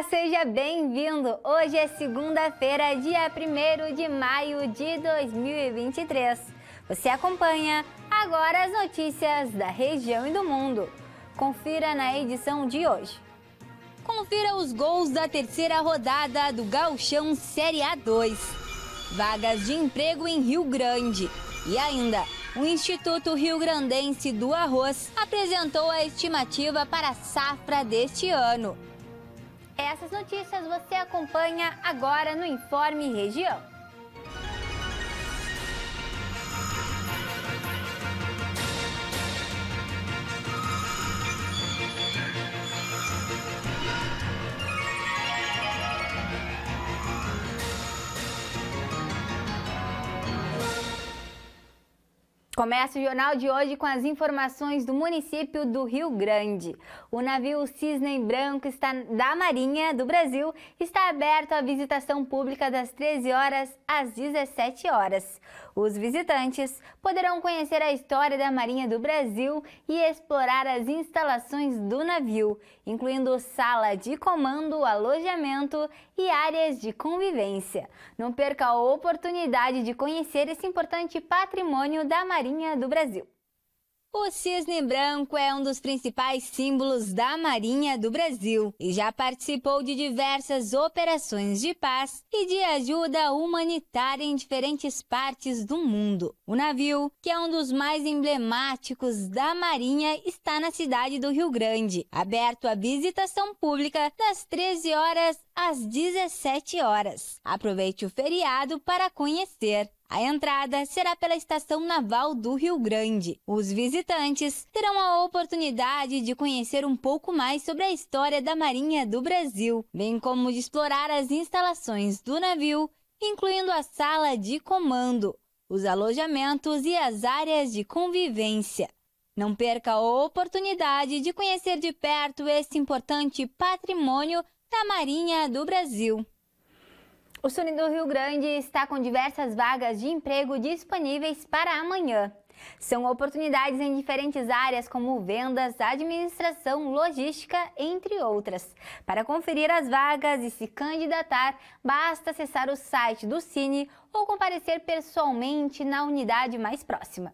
Olá, seja bem-vindo! Hoje é segunda-feira, dia 1º de maio de 2023. Você acompanha agora as notícias da região e do mundo. Confira na edição de hoje. Confira os gols da terceira rodada do Gauchão Série A2. Vagas de emprego em Rio Grande. E ainda, o Instituto Rio-Grandense do Arroz apresentou a estimativa para a safra deste ano. Essas notícias você acompanha agora no Informe Região. Começa o jornal de hoje com as informações do município do Rio Grande. O navio Cisne Branco da Marinha do Brasil está aberto à visitação pública das 13 horas às 17 horas. Os visitantes poderão conhecer a história da Marinha do Brasil e explorar as instalações do navio, incluindo sala de comando, alojamento e áreas de convivência. Não perca a oportunidade de conhecer esse importante patrimônio da Marinha do Brasil. O Cisne Branco é um dos principais símbolos da Marinha do Brasil e já participou de diversas operações de paz e de ajuda humanitária em diferentes partes do mundo. O navio, que é um dos mais emblemáticos da Marinha, está na cidade do Rio Grande, aberto à visitação pública das 13 horas às 17 horas. Aproveite o feriado para conhecer. A entrada será pela Estação Naval do Rio Grande. Os visitantes terão a oportunidade de conhecer um pouco mais sobre a história da Marinha do Brasil, bem como de explorar as instalações do navio, incluindo a sala de comando, os alojamentos e as áreas de convivência. Não perca a oportunidade de conhecer de perto esse importante patrimônio da Marinha do Brasil. O Sul do Rio Grande está com diversas vagas de emprego disponíveis para amanhã. São oportunidades em diferentes áreas como vendas, administração, logística, entre outras. Para conferir as vagas e se candidatar, basta acessar o site do Cine ou comparecer pessoalmente na unidade mais próxima.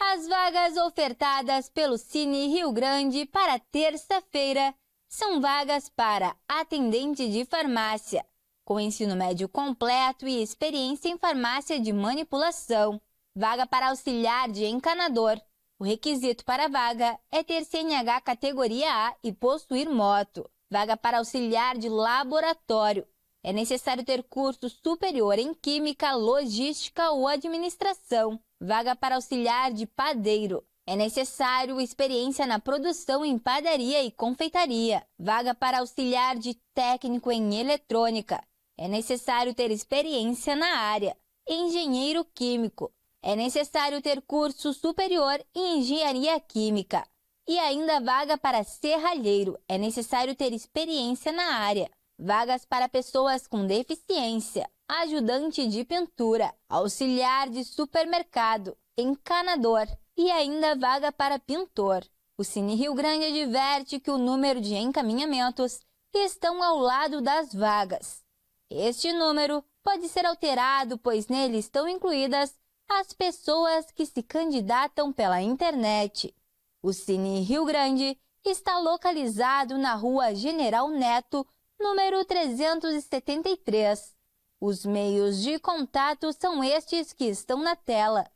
As vagas ofertadas pelo Cine Rio Grande para terça-feira são vagas para atendente de farmácia, com ensino médio completo e experiência em farmácia de manipulação. Vaga para auxiliar de encanador. O requisito para a vaga é ter CNH categoria A e possuir moto. Vaga para auxiliar de laboratório. É necessário ter curso superior em química, logística ou administração. Vaga para auxiliar de padeiro. É necessário experiência na produção em padaria e confeitaria. Vaga para auxiliar de técnico em eletrônica. É necessário ter experiência na área. Engenheiro químico. É necessário ter curso superior em engenharia química. E ainda vaga para serralheiro. É necessário ter experiência na área. Vagas para pessoas com deficiência. Ajudante de pintura. Auxiliar de supermercado. Encanador. E ainda vaga para pintor. O Cine Rio Grande adverte que o número de encaminhamentos estão ao lado das vagas. Este número pode ser alterado, pois nele estão incluídas as pessoas que se candidatam pela internet. O Cine Rio Grande está localizado na Rua General Neto, número 373. Os meios de contato são estes que estão na tela.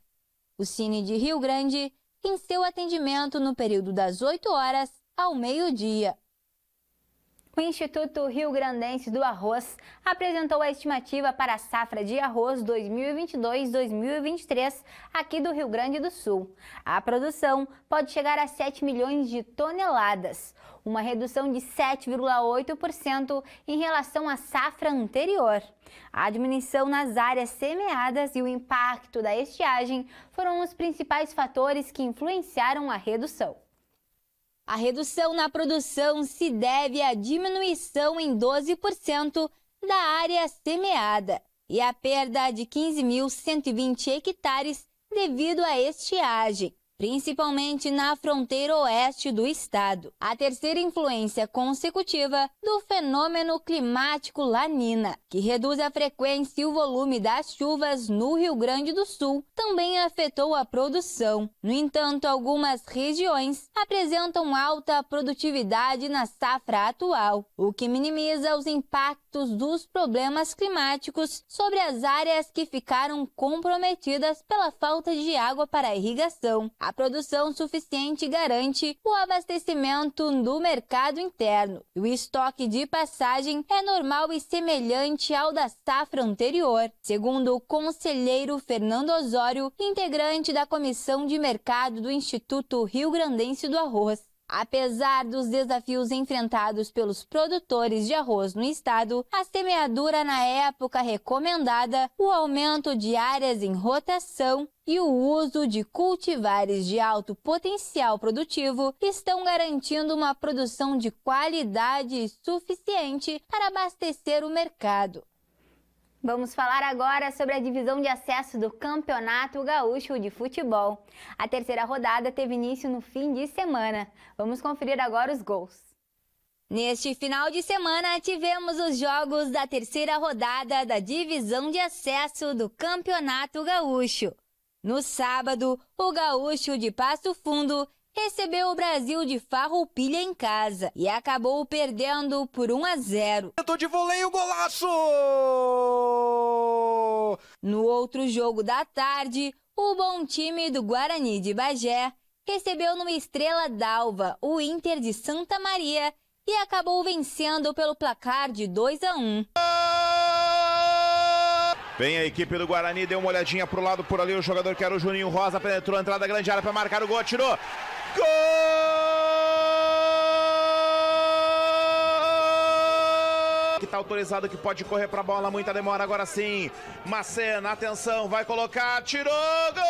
O Cine de Rio Grande tem seu atendimento no período das 8 horas ao meio-dia. O Instituto Rio-Grandense do Arroz apresentou a estimativa para a safra de arroz 2022-2023 aqui do Rio Grande do Sul. A produção pode chegar a 7 milhões de toneladas, uma redução de 7,8% em relação à safra anterior. A diminuição nas áreas semeadas e o impacto da estiagem foram os principais fatores que influenciaram a redução. A redução na produção se deve à diminuição em 12% da área semeada e à perda de 15.120 hectares devido à estiagem. principalmente na fronteira oeste do estado. A terceira influência consecutiva do fenômeno climático Lanínia, que reduz a frequência e o volume das chuvas no Rio Grande do Sul, também afetou a produção. No entanto, algumas regiões apresentam alta produtividade na safra atual, o que minimiza os impactos dos problemas climáticos sobre as áreas que ficaram comprometidas pela falta de água para a irrigação. A produção suficiente garante o abastecimento do mercado interno. E o estoque de passagem é normal e semelhante ao da safra anterior, segundo o conselheiro Fernando Osório, integrante da Comissão de Mercado do Instituto Rio-Grandense do Arroz. Apesar dos desafios enfrentados pelos produtores de arroz no estado, a semeadura na época recomendada, o aumento de áreas em rotação e o uso de cultivares de alto potencial produtivo estão garantindo uma produção de qualidade suficiente para abastecer o mercado. Vamos falar agora sobre a divisão de acesso do Campeonato Gaúcho de Futebol. A terceira rodada teve início no fim de semana. Vamos conferir agora os gols. Neste final de semana, tivemos os jogos da terceira rodada da divisão de acesso do Campeonato Gaúcho. No sábado, o Gaúcho de Passo Fundo recebeu o Brasil de Farroupilha em casa e acabou perdendo por 1-0. De voleio, golaço! No outro jogo da tarde, o bom time do Guarani de Bagé recebeu no Estrela d'Alva o Inter de Santa Maria e acabou vencendo pelo placar de 2-1. Vem a equipe do Guarani, deu uma olhadinha pro lado por ali, o jogador que era o Juninho Rosa penetrou a entrada da grande área para marcar o gol, atirou. Gol! Que tá autorizado, que pode correr pra bola, muita demora, agora sim. Macena, atenção, vai colocar, tirou, gol!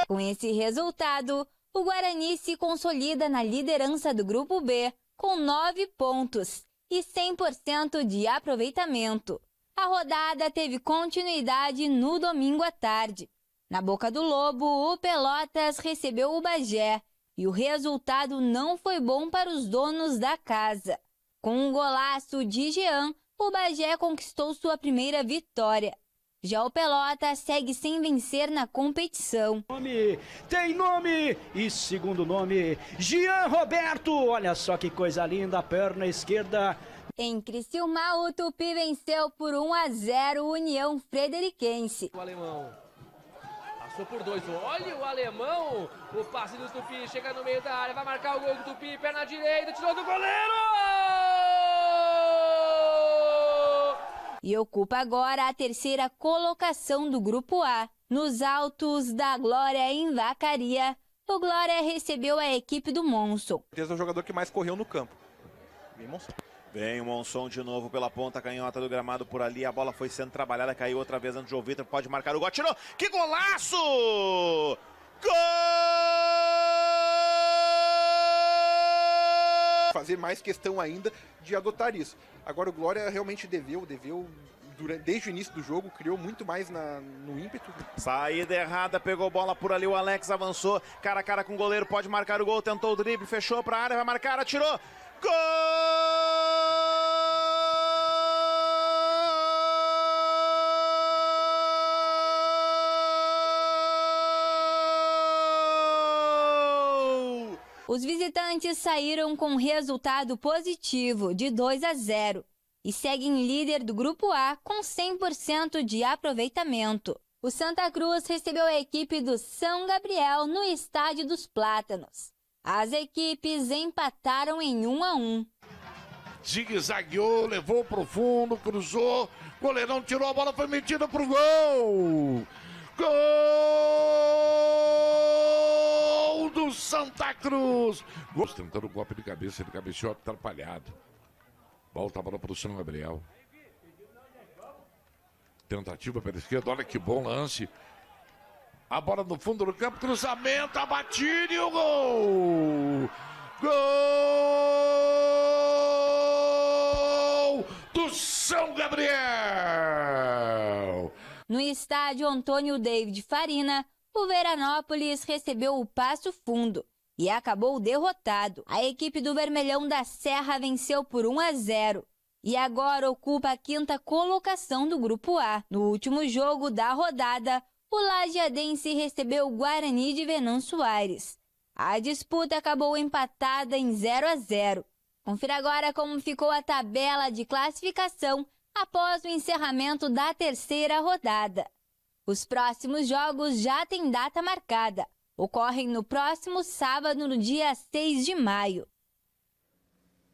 Com esse resultado, o Guarani se consolida na liderança do Grupo B, com 9 pontos e 100% de aproveitamento. A rodada teve continuidade no domingo à tarde. Na Boca do Lobo, o Pelotas recebeu o Bagé e o resultado não foi bom para os donos da casa. Com um golaço de Jean, o Bagé conquistou sua primeira vitória. Já o Pelotas segue sem vencer na competição. Tem nome e segundo nome, Jean Roberto. Olha só que coisa linda, perna esquerda. Em Criciúma, o Tupi venceu por 1-0 o União Frederiquense. O alemão passou por 2, olha o alemão, o passe do Tupi, chega no meio da área, vai marcar o gol do Tupi, perna direita, tirou do goleiro! E ocupa agora a terceira colocação do Grupo A. Nos altos da Glória em Vacaria, o Glória recebeu a equipe do Monson. Esse é o jogador que mais correu no campo. Vem o Monson de novo pela ponta canhota do gramado por ali. A bola foi sendo trabalhada, caiu outra vez antes do João Vitor. Pode marcar o gol, tirou. Que golaço! Gol! Fazer mais questão ainda de adotar isso. Agora o Glória realmente deveu desde o início do jogo, criou muito mais no ímpeto. Saída errada, pegou bola por ali, o Alex avançou, cara a cara com o goleiro, pode marcar o gol, tentou o drible, fechou para a área, vai marcar, atirou. Gol! Os visitantes saíram com resultado positivo de 2-0 e seguem líder do Grupo A com 100% de aproveitamento. O Santa Cruz recebeu a equipe do São Gabriel no Estádio dos Plátanos. As equipes empataram em 1-1. Zigue-zagueou, levou pro fundo, cruzou, goleirão tirou a bola, foi metida pro gol! Gol do Santa Cruz! Tentando o golpe de cabeça, ele cabeceou atrapalhado. Volta a bola pro São Gabriel. Tentativa pela esquerda, olha que bom lance. A bola no fundo do campo, cruzamento, a batida e o gol! Gol do São Gabriel! No estádio Antônio David Farina, o Veranópolis recebeu o Passo Fundo e acabou derrotado. A equipe do Vermelhão da Serra venceu por 1-0 e agora ocupa a 5ª colocação do Grupo A. No último jogo da rodada, o Lajeadense recebeu o Guarani de Venâncio Aires. A disputa acabou empatada em 0-0. Confira agora como ficou a tabela de classificação após o encerramento da 3ª rodada. Os próximos jogos já têm data marcada. Ocorrem no próximo sábado, no dia 6 de maio.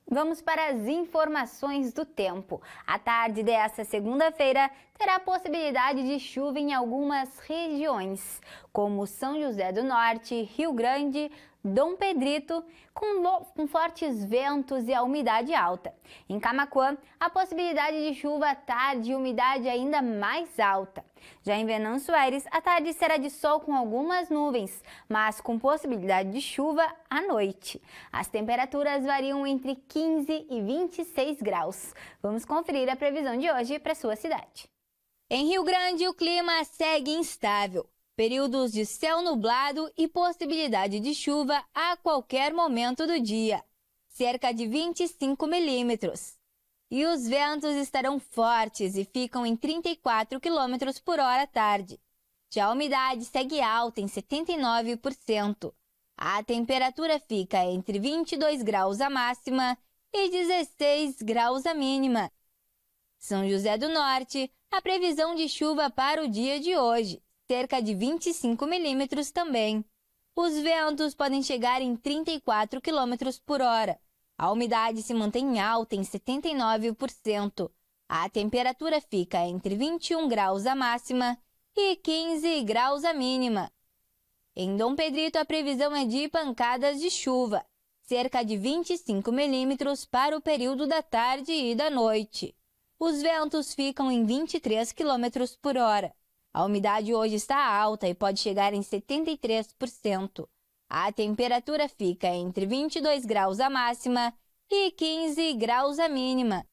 Vamos para as informações do tempo. A tarde desta segunda-feira terá possibilidade de chuva em algumas regiões, como São José do Norte, Rio Grande, Dom Pedrito, com fortes ventos e a umidade alta. Em Camaquã, a possibilidade de chuva à tarde e umidade ainda mais alta. Já em Venâncio Aires, a tarde será de sol com algumas nuvens, mas com possibilidade de chuva à noite. As temperaturas variam entre 15 e 26 graus. Vamos conferir a previsão de hoje para sua cidade. Em Rio Grande, o clima segue instável. Períodos de céu nublado e possibilidade de chuva a qualquer momento do dia, cerca de 25 milímetros. E os ventos estarão fortes e ficam em 34 km por hora à tarde. Já a umidade segue alta em 79%. A temperatura fica entre 22 graus a máxima e 16 graus a mínima. São José do Norte, a previsão de chuva para o dia de hoje, cerca de 25 milímetros também. Os ventos podem chegar em 34 km por hora. A umidade se mantém alta em 79%. A temperatura fica entre 21 graus a máxima e 15 graus a mínima. Em Dom Pedrito, a previsão é de pancadas de chuva, cerca de 25 milímetros para o período da tarde e da noite. Os ventos ficam em 23 km por hora. A umidade hoje está alta e pode chegar em 73%. A temperatura fica entre 22 graus a máxima e 15 graus a mínima.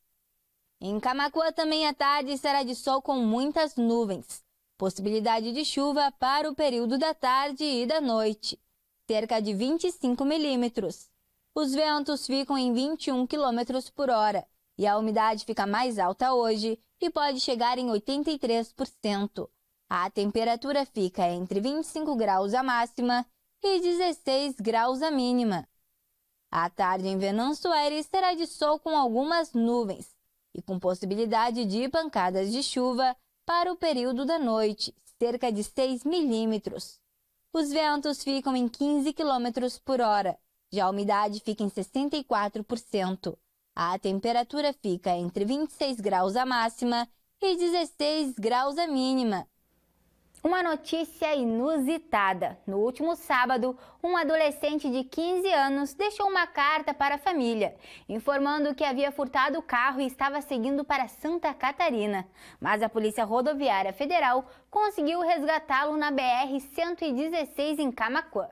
Em Camaquã também à tarde será de sol com muitas nuvens. Possibilidade de chuva para o período da tarde e da noite, cerca de 25 milímetros. Os ventos ficam em 21 km por hora e a umidade fica mais alta hoje e pode chegar em 83%. A temperatura fica entre 25 graus a máxima e 16 graus a mínima. A tarde em Venâncio Aires será de sol com algumas nuvens e com possibilidade de pancadas de chuva para o período da noite, cerca de 6 milímetros. Os ventos ficam em 15 km por hora, já a umidade fica em 64%. A temperatura fica entre 26 graus a máxima e 16 graus a mínima. Uma notícia inusitada. No último sábado, um adolescente de 15 anos deixou uma carta para a família, informando que havia furtado o carro e estava seguindo para Santa Catarina. Mas a Polícia Rodoviária Federal conseguiu resgatá-lo na BR-116 em Camaquã.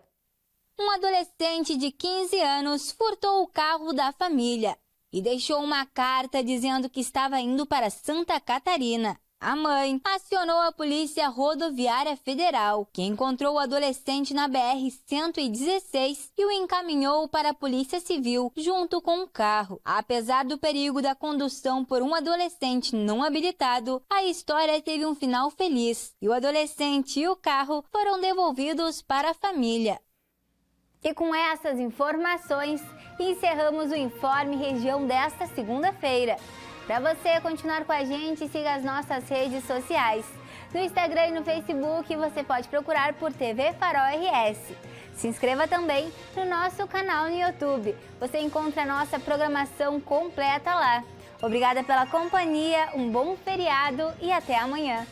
Um adolescente de 15 anos furtou o carro da família e deixou uma carta dizendo que estava indo para Santa Catarina. A mãe acionou a Polícia Rodoviária Federal, que encontrou o adolescente na BR-116 e o encaminhou para a Polícia Civil junto com o carro. Apesar do perigo da condução por um adolescente não habilitado, a história teve um final feliz e o adolescente e o carro foram devolvidos para a família. E com essas informações, encerramos o Informe Região desta segunda-feira. Para você continuar com a gente, siga as nossas redes sociais. No Instagram e no Facebook você pode procurar por TV Farol RS. Se inscreva também no nosso canal no YouTube. Você encontra a nossa programação completa lá. Obrigada pela companhia, um bom feriado e até amanhã.